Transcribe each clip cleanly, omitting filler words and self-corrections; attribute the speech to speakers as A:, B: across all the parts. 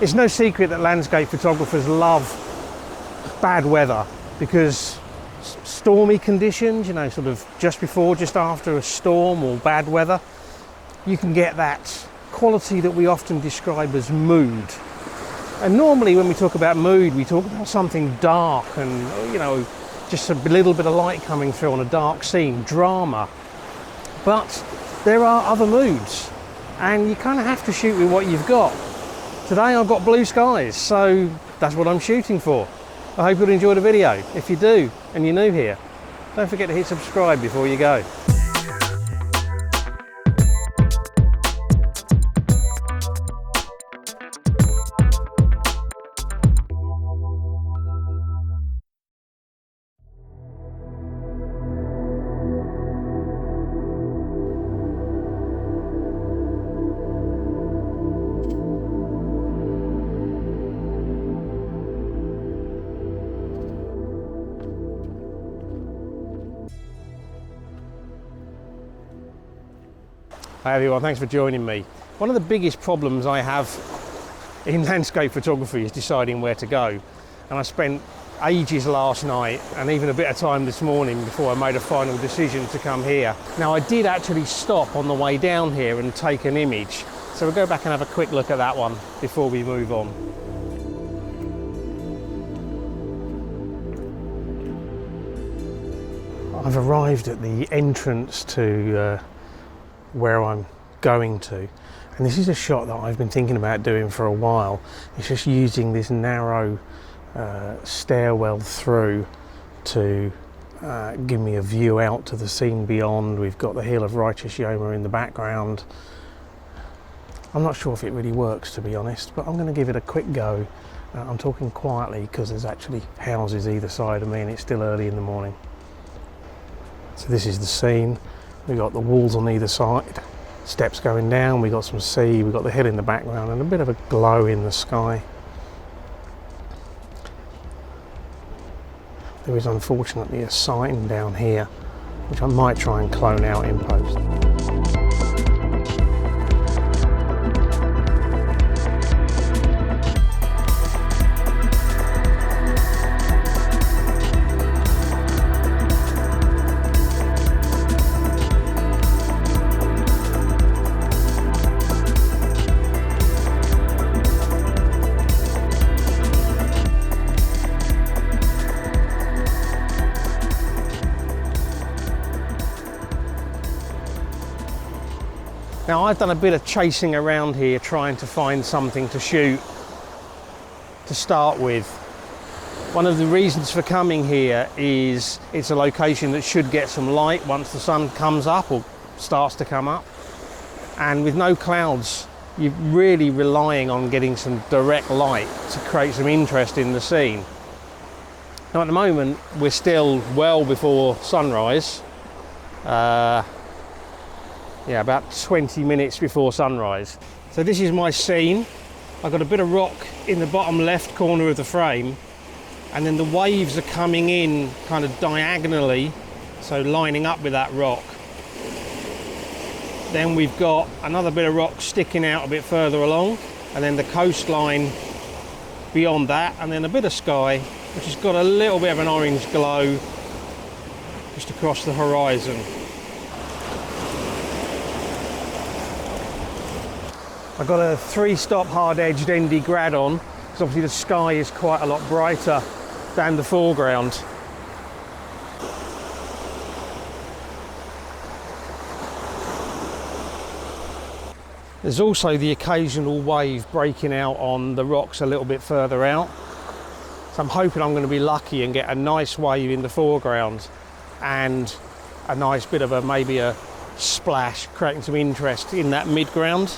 A: It's no secret that landscape photographers love bad weather, because stormy conditions, you know, sort of just before, just after a storm or bad weather, you can get that quality that we often describe as mood. And normally when we talk about mood, we talk about something dark and, you know, just a little bit of light coming through on a dark scene, drama. But there are other moods, and you kind of have to shoot with what you've got. Today I've got blue skies, so that's what I'm shooting for. I hope you'll enjoy the video. If you do, and you're new here, don't forget to hit subscribe before you go. Hi everyone, thanks for joining me. One of the biggest problems I have in landscape photography is deciding where to go. And I spent ages last night and even a bit of time this morning before I made a final decision to come here. Now I did actually stop on the way down here and take an image. So we'll go back and have a quick look at that one before we move on. I've arrived at the entrance to where I'm going to, and this is a shot that I've been thinking about doing for a while. It's just using this narrow stairwell through to give me a view out to the scene beyond. We've got the hill of Righteous Yoma in the background. I'm not sure if it really works, to be honest, but I'm going to give it a quick go. I'm talking quietly because there's actually houses either side of me and it's still early in the morning. So this is the scene. We've got the walls on either side, steps going down, we've got some sea, we've got the hill in the background and a bit of a glow in the sky. There is unfortunately a sign down here, which I might try and clone out in post. Now I've done a bit of chasing around here trying to find something to shoot to start with. One of the reasons for coming here is it's a location that should get some light once the sun comes up or starts to come up. And with no clouds, you're really relying on getting some direct light to create some interest in the scene. Now at the moment, we're still well before sunrise. Yeah, about 20 minutes before sunrise. So this is my scene. I've got a bit of rock in the bottom left corner of the frame, and then the waves are coming in kind of diagonally, so lining up with that rock. Then we've got another bit of rock sticking out a bit further along, and then the coastline beyond that, and then a bit of sky, which has got a little bit of an orange glow just across the horizon. I've got a 3-stop hard-edged ND grad on, because obviously the sky is quite a lot brighter than the foreground. There's also the occasional wave breaking out on the rocks a little bit further out. So I'm hoping I'm going to be lucky and get a nice wave in the foreground and a nice bit of maybe a splash, creating some interest in that mid-ground.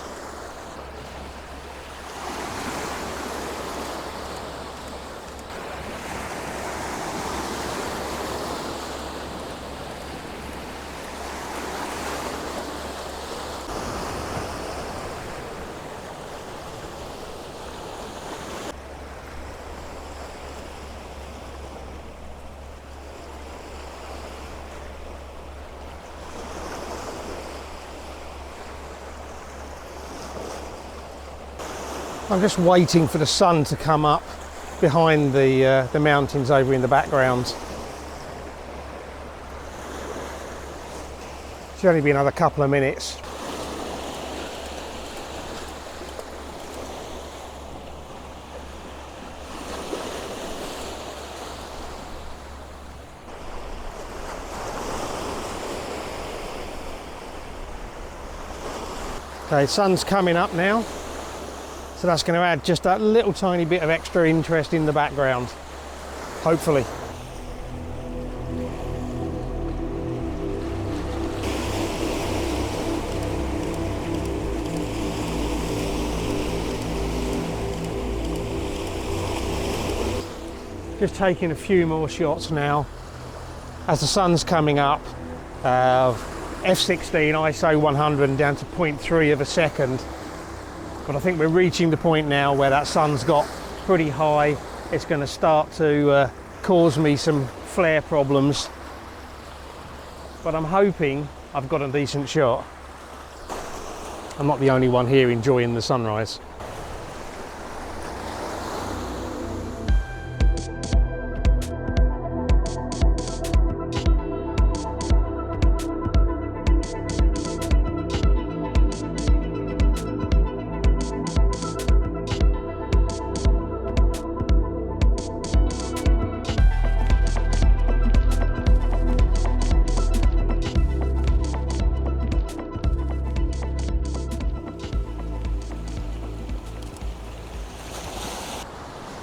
A: I'm just waiting for the sun to come up behind the mountains over in the background. Should only be another couple of minutes. Okay, sun's coming up now, so that's going to add just that little tiny bit of extra interest in the background, hopefully. Just taking a few more shots now as the sun's coming up. F16 ISO 100 and down to 0.3 of a second, but I think we're reaching the point now where that sun's got pretty high. It's going to start to cause me some flare problems, but I'm hoping I've got a decent shot. I'm not the only one here enjoying the sunrise.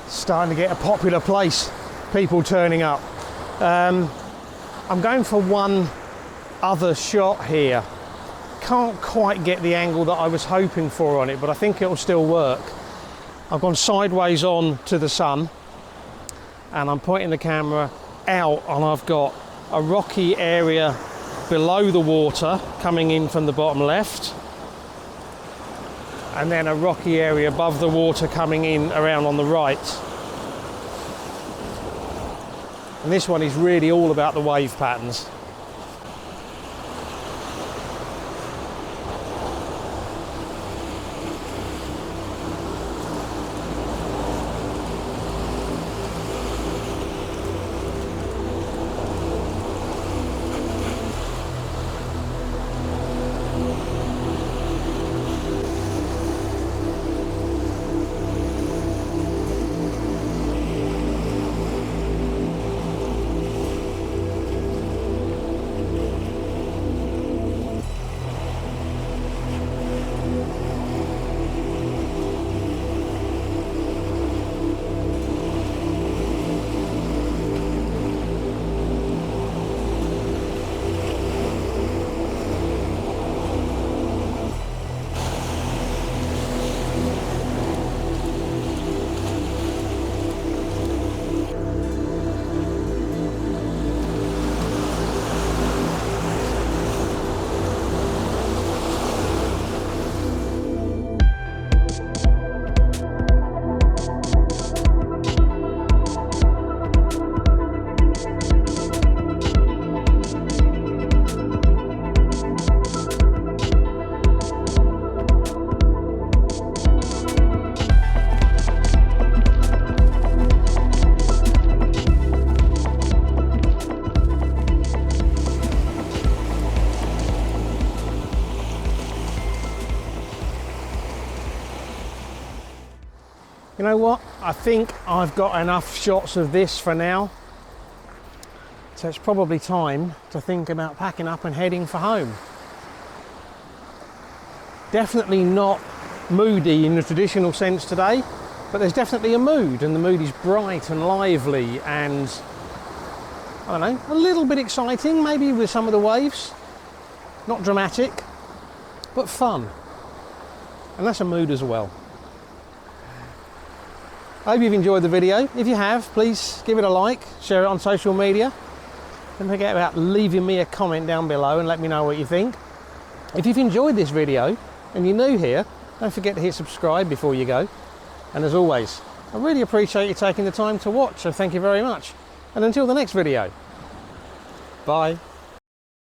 A: Starting to get a popular place, people turning up. I'm going for one other shot here. Can't quite get the angle that I was hoping for on it, but I think it'll still work. I've gone sideways on to the sun and I'm pointing the camera out, and I've got a rocky area below the water coming in from the bottom left, and then a rocky area above the water coming in around on the right. And this one is really all about the wave patterns. You know what? I think I've got enough shots of this for now. So it's probably time to think about packing up and heading for home. Definitely not moody in the traditional sense today, but there's definitely a mood, and the mood is bright and lively and, I don't know, a little bit exciting, maybe with some of the waves. Not dramatic, but fun. And that's a mood as well. I hope you've enjoyed the video. If you have, please give it a like, share it on social media. Don't forget about leaving me a comment down below and let me know what you think. If you've enjoyed this video and you're new here, don't forget to hit subscribe before you go. And as always, I really appreciate you taking the time to watch, so thank you very much. And until the next video, bye.